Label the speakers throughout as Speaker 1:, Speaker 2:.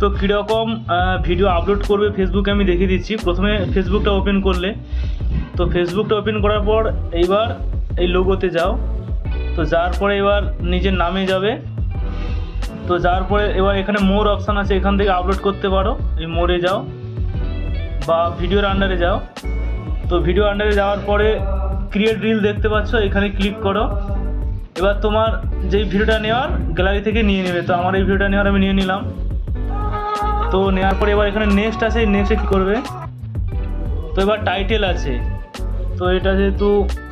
Speaker 1: তো কীরকম video upload করবে ফেসবুকে আমি দেখিয়ে দিচ্ছি। প্রথমে ফেসবুকটা ওপেন করলে, তো ফেসবুকটা ওপেন করার পর এইবার এই লোগোতে যাও। তো যাওয়ার পরে এবার নিজের নামে যাবে। তো যাওয়ার পরে এবার এখানে মোর অপশান আছে, এখান থেকে আপলোড করতে পারো। এই মোরে যাও বা ভিডিওর আন্ডারে যাও। তো ভিডিও আন্ডারে যাওয়ার পরে ক্রিয়েট রিল দেখতে পাচ্ছ, এখানে ক্লিক করো। এবার তোমার যেই ভিডিওটা নেওয়ার গ্যালারি থেকে নিয়ে নেবে। তো আমার এই ভিডিওটা নেওয়ার আমি নিয়ে নিলাম। তো নেওয়ার পরে এবার এখানে নেক্সট আছে, নেক্সটে কী করবে। তো এবার টাইটেল আছে, তো এটা যেহেতু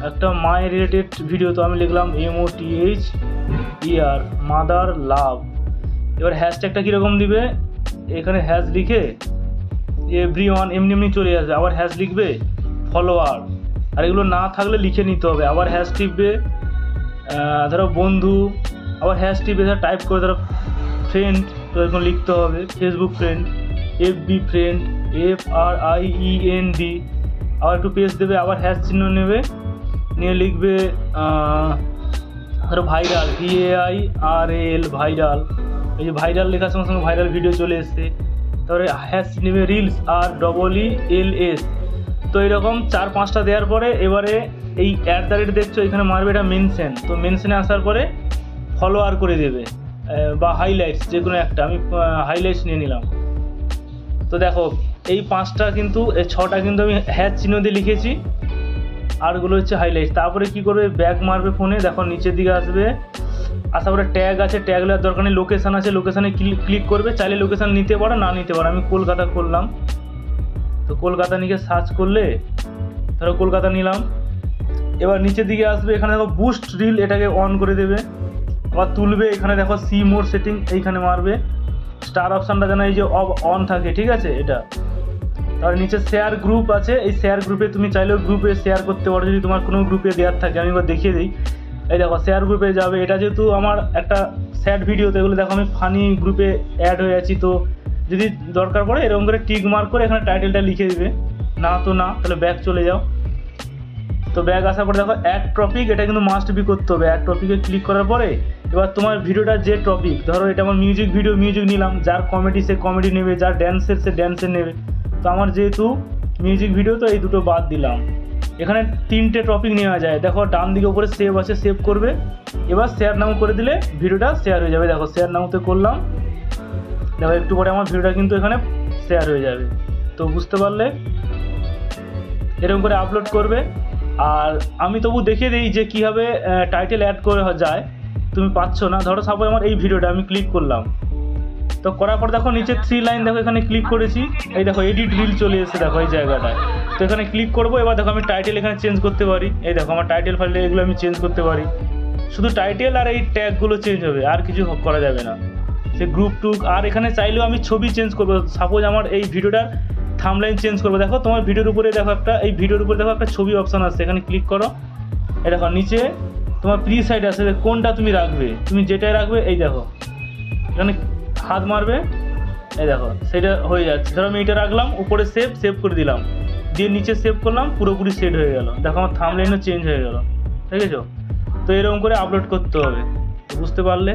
Speaker 1: একটা মাই রিলেটেড ভিডিও, তো আমি লিখলাম MOTHER মাদার লাভ। এবার হ্যাশট্যাগটা কীরকম দিবে, এখানে হ্যাশ লিখে এভরিওয়ান এমনি চলে আসবে। আবার হ্যাশ লিখবে ফলোয়ার, আর এগুলো না থাকলে লিখে নিতে হবে। আবার হ্যাশ টিপবে ধরো বন্ধু, আবার হ্যাশ টিপে ধরো টাইপ করে ধরো ফ্রেন্ড, তো এরকম লিখতে হবে Facebook friend, FB friend, FRIEND। আবার একটু পেজ দেবে, আবার হ্যাশ চিহ্ন নেবে, নিয়ে লিখবে ধরো ভাইরাল, VAIRAL ভাইরাল। এই যে ভাইরাল লেখার সঙ্গে সঙ্গে ভাইরাল ভিডিও চলে এসছে। তারপরে হ্যাশ নেবে রিলস, REELS। তো এরকম 4-5টা দেওয়ার পরে এবারে এই @ দেখছো এখানে মারবে, এটা মেনশন। তো মেনশনে আসার পরে ফলোয়ার করে দেবে বা হাইলাইটস, যে কোনো একটা। আমি হাইলাইটস নিয়ে নিলাম। তো দেখো এই 5টা কিন্তু, এই 6টা কিন্তু আমি হ্যাশ চিহ্ন দিয়ে লিখেছি, আরগুলো হচ্ছে হাইলাইটস। তারপরে কি করবে, ব্যাক মারবে ফোনে, দেখো নিচের দিকে আসবে, আসার পরে ট্যাগ আছে, ট্যাগ নেওয়ার দরকার নেই, লোকেশান আছে, লোকেশানে ক্লিক করবে। চাইলে লোকেশান নিতে পারো, না নিতে পারো। আমি কলকাতা করলাম, তো কলকাতা নিয়ে সার্চ করলে ধরো কলকাতা নিলাম। এবার নিচের দিকে আসবে, এখানে দেখো বুস্ট রিল, এটাকে অন করে দেবে। আবার তুলবে, এখানে দেখো সি মোর সেটিং, এইখানে মারবে। স্টার অপশানটা যেন এই যে অন থাকে, ঠিক আছে এটা। তার নিচে শেয়ার গ্রুপ আছে, এই শেয়ার গ্রুপে তুমি চাইলেও গ্রুপে শেয়ার করতে পারো যদি তোমার কোনো গ্রুপে দেওয়ার থাকে। আমি এবার দেখিয়ে দিই। এই দেখো শেয়ার গ্রুপে যাবে, এটা যেহেতু আমার একটা স্যাড ভিডিও, তো এগুলো দেখো আমি ফানি গ্রুপে অ্যাড হয়ে আছি। তো যদি দরকার পড়ে এরকম করে টিক মার্ক করে এখানে টাইটেলটা লিখে দিবে, না তো না, তাহলে ব্যাক চলে যাও। তো ব্যাক আসার পরে দেখো অ্যাড টপিক, এটা কিন্তু মাস্ট বি করতে হবে। অ্যাড টপিকে ক্লিক করার পরে এবার তোমার ভিডিওটা যে টপিক, ধরো এটা আমার মিউজিক ভিডিও, মিউজিক নিলাম। যার কমেডি সে কমেডি নেবে, যার ড্যান্সের সে ড্যান্সের নেবে। তো আমার যেহেতু মিউজিক ভিডিও, তো এই দুটো বাদ দিলাম। এখানে 3টে টপিক নেওয়া যায়। দেখো ডান দিকে উপরে সেভ আছে, সেভ করবে। এবার শেয়ার নাও করে দিলে ভিডিওটা শেয়ার হয়ে যাবে। দেখো শেয়ার নাওতে করলাম, দেখো একটু পরে আমার ভিডিওটা কিন্তু এখানে শেয়ার হয়ে যাবে। তো বুঝতে পারলে এরকম করে আপলোড করবে। আর আমি তবু দেখিয়ে দিই যে কীভাবে টাইটেল অ্যাড করে যায়। তুমি পাচ্ছ না, ধরো সাপোজ আমার এই ভিডিওটা আমি ক্লিক করলাম। তো করার পর দেখো নিচে 3 লাইন, দেখো এখানে ক্লিক করেছি। এই দেখো এডিট রিল চলে এসেছে, দেখো এই জায়গাটায়। তো এখানে ক্লিক করবো। এবার দেখো আমি টাইটেল এখানে চেঞ্জ করতে পারি। এই দেখো আমার টাইটেল ফাইলে এগুলো আমি চেঞ্জ করতে পারি। শুধু টাইটেল আর এই ট্যাগগুলো চেঞ্জ হবে, আর কিছু করা যাবে না। সে গ্রুপ টুক, আর এখানে চাইলেও আমি ছবি চেঞ্জ করবো। সাপোজ আমার এই ভিডিওটার থাম্বনেইল চেঞ্জ করবো। দেখো তোমার ভিডিওর উপরে দেখো একটা, এই ভিডিওর উপরে দেখো একটা ছবি অপশান আছে, এখানে ক্লিক করো। এই দেখো নিচে তোমার প্রি সাইড আছে, কোনটা তুমি রাখবে, তুমি যেটাই রাখবে। এই দেখো এখানে হাত মারবে, এই দেখো সেটা হয়ে যাচ্ছে। ধরো আমি এটা রাখলাম, উপরে সেভ করে দিলাম, দিয়ে নিচে সেভ করলাম, পুরোপুরি সেট হয়ে গেল। দেখো আমার থাম্বনেইলও চেঞ্জ হয়ে গেল, ঠিক আছে। তো এরকম করে আপলোড করতে হবে, বুঝতে পারলে।